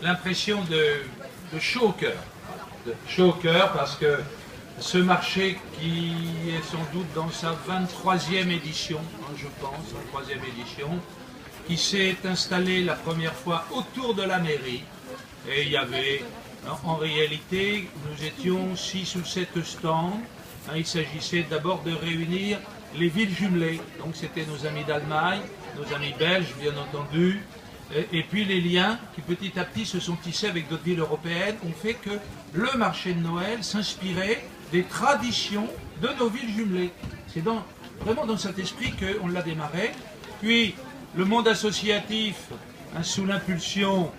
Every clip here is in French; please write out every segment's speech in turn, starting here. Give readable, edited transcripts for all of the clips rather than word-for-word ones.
l'impression de chaud au cœur. De chaud au cœur parce que ce marché qui est sans doute dans sa 23e édition, je pense, 23e édition, qui s'est installé la première fois autour de la mairie. Et il y avait, en réalité, nous étions 6 ou 7 stands. Il s'agissait d'abord de réunir les villes jumelées. Donc c'était nos amis d'Allemagne, nos amis belges, bien entendu. Et puis les liens qui petit à petit se sont tissés avec d'autres villes européennes ont fait que le marché de Noël s'inspirait des traditions de nos villes jumelées. C'est vraiment dans cet esprit qu'on l'a démarré. Puis le monde associatif, sous l'impulsion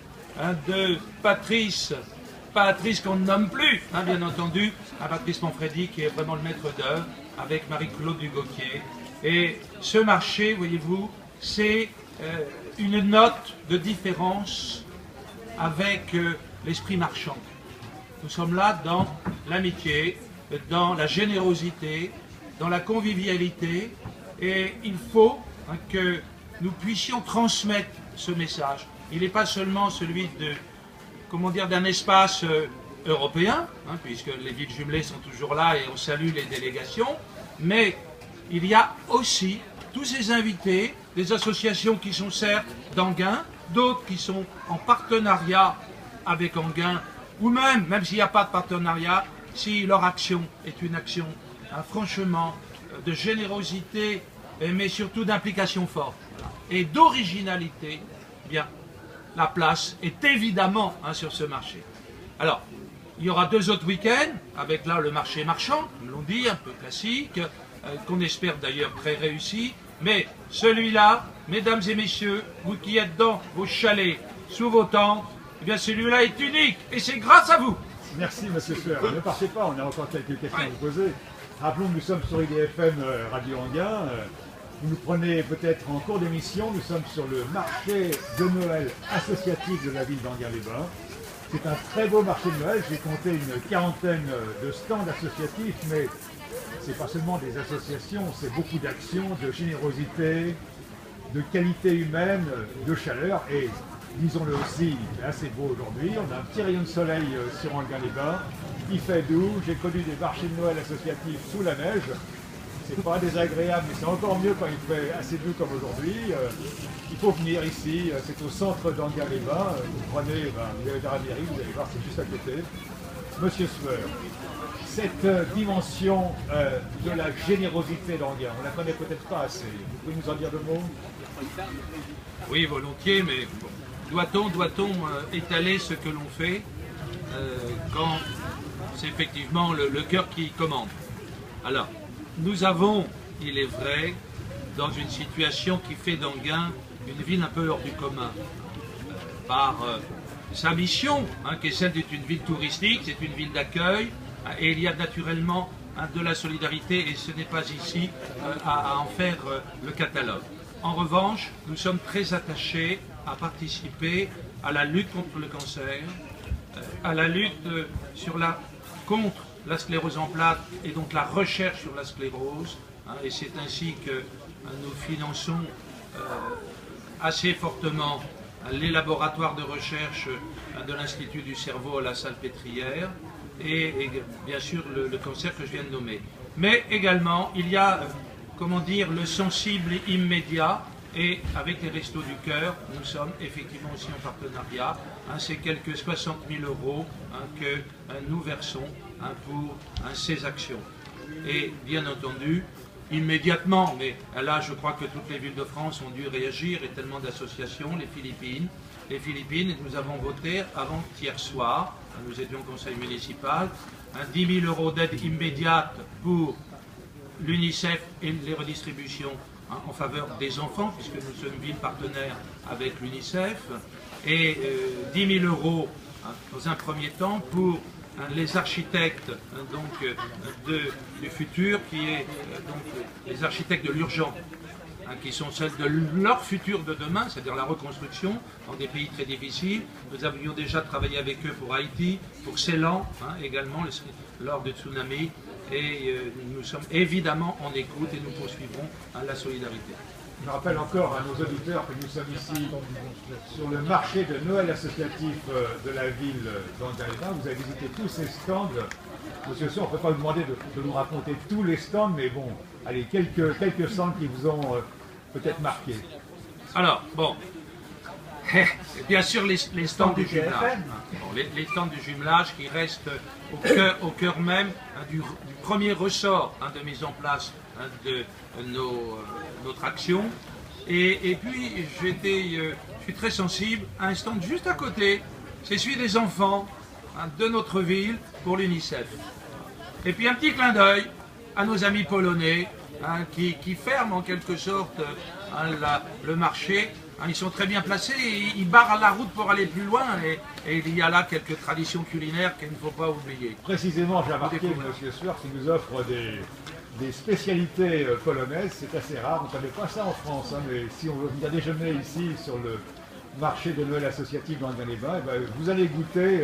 de Patrice qu'on ne nomme plus, bien entendu, Patrice Manfredi qui est vraiment le maître d'œuvre, avec Marie-Claude Dugoquier. Et ce marché, voyez-vous, c'est une note de différence avec l'esprit marchand. Nous sommes là dans l'amitié, dans la générosité, dans la convivialité, et il faut que nous puissions transmettre ce message. Il n'est pas seulement celui d'un espace européen, puisque les villes jumelées sont toujours là et on salue les délégations, mais il y a aussi tous ces invités, des associations qui sont certes d'Enghien, d'autres qui sont en partenariat avec Enghien, ou même s'il n'y a pas de partenariat, si leur action est une action franchement de générosité, mais surtout d'implication forte et d'originalité, bien, la place est évidemment sur ce marché. Alors, il y aura 2 autres week-ends, avec là le marché marchand, nous l'ont dit, un peu classique, qu'on espère d'ailleurs très réussi, mais celui-là, mesdames et messieurs, vous qui êtes dans vos chalets, sous vos tentes, eh bien celui-là est unique, et c'est grâce à vous. Merci, monsieur Sueur. Ne partez pas, on a encore quelques questions à vous poser. Rappelons que nous sommes sur IDFM Radio Enghien. Vous nous prenez peut-être en cours d'émission. Nous sommes sur le marché de Noël associatif de la ville d'Enghien-les-Bains. C'est un très beau marché de Noël. J'ai compté une quarantaine de stands associatifs, mais c'est pas seulement des associations, c'est beaucoup d'actions, de générosité, de qualité humaine, de chaleur. Et disons-le aussi, il fait assez beau aujourd'hui. On a un petit rayon de soleil sur Enghien-les-Bains. Il fait doux. J'ai connu des marchés de Noël associatifs sous la neige. C'est pas désagréable, mais c'est encore mieux quand il fait assez doux comme aujourd'hui. Il faut venir ici. C'est au centre d'Enghien-les-Bains. Vous prenez, vous allez vers la mairie, vous allez voir, c'est juste à côté. Monsieur Sueur, cette dimension de la générosité d'Enghien, on la connaît peut-être pas assez. Vous pouvez nous en dire 2 mots? Oui, volontiers, mais doit-on étaler ce que l'on fait quand c'est effectivement le cœur qui commande? Alors, nous avons, il est vrai, dans une situation qui fait d'Enghien une ville un peu hors du commun, par sa mission, qui est celle d'être une ville touristique, c'est une ville d'accueil, et il y a naturellement de la solidarité, et ce n'est pas ici à en faire le catalogue. En revanche, nous sommes très attachés à participer à la lutte contre le cancer, à la lutte contre la sclérose en plaques et donc la recherche sur la sclérose. Et c'est ainsi que nous finançons assez fortement les laboratoires de recherche de l'Institut du cerveau à la Salpêtrière et bien sûr le cancer que je viens de nommer. Mais également, il y a, comment dire, le sensible immédiat. Et avec les Restos du Cœur, nous sommes effectivement aussi en partenariat. C'est quelques 60 000 € que nous versons pour ces actions. Et bien entendu, immédiatement, mais là je crois que toutes les villes de France ont dû réagir, et tellement d'associations, les Philippines, nous avons voté avant-hier soir, nous étions au conseil municipal, 10 000 € d'aide immédiate pour l'UNICEF et les redistributions en faveur des enfants, puisque nous sommes ville partenaire avec l'UNICEF, et 10 000 € dans un premier temps pour les architectes du futur, qui est les architectes de l'urgence, qui sont celles de leur futur de demain, c'est-à-dire la reconstruction dans des pays très difficiles. Nous avions déjà travaillé avec eux pour Haïti, pour Ceylan également, lors du tsunami. Et nous sommes évidemment en écoute et nous poursuivrons la solidarité. Je rappelle encore à nos auditeurs que nous sommes ici sur le marché de Noël associatif de la ville d'Angalena. Vous avez visité tous ces stands. Monsieur Sour, on ne peut pas vous demander de nous raconter tous les stands, mais bon, allez, quelques stands qui vous ont peut-être marqué. Alors, bon, bien sûr les stands du jumelage. Bon, les stands du jumelage qui restent au cœur même du premier ressort de mise en place de notre action. Et puis, je suis très sensible à un stand juste à côté. C'est celui des enfants de notre ville pour l'UNICEF. Et puis un petit clin d'œil à nos amis polonais qui ferment en quelque sorte le marché. Ils sont très bien placés, ils barrent la route pour aller plus loin et il y a là quelques traditions culinaires qu'il ne faut pas oublier. Précisément, j'ai remarqué que M. Sueur qui nous offre des spécialités polonaises, c'est assez rare, on ne connaît pas ça en France, mais si on veut venir déjeuner ici sur le marché de Noël associatif dans les Bains, vous allez goûter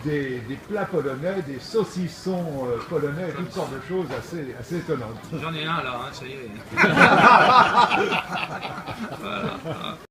des plats polonais, des saucissons polonais, toutes sortes de choses assez étonnantes. J'en ai un là, ça y est. Voilà.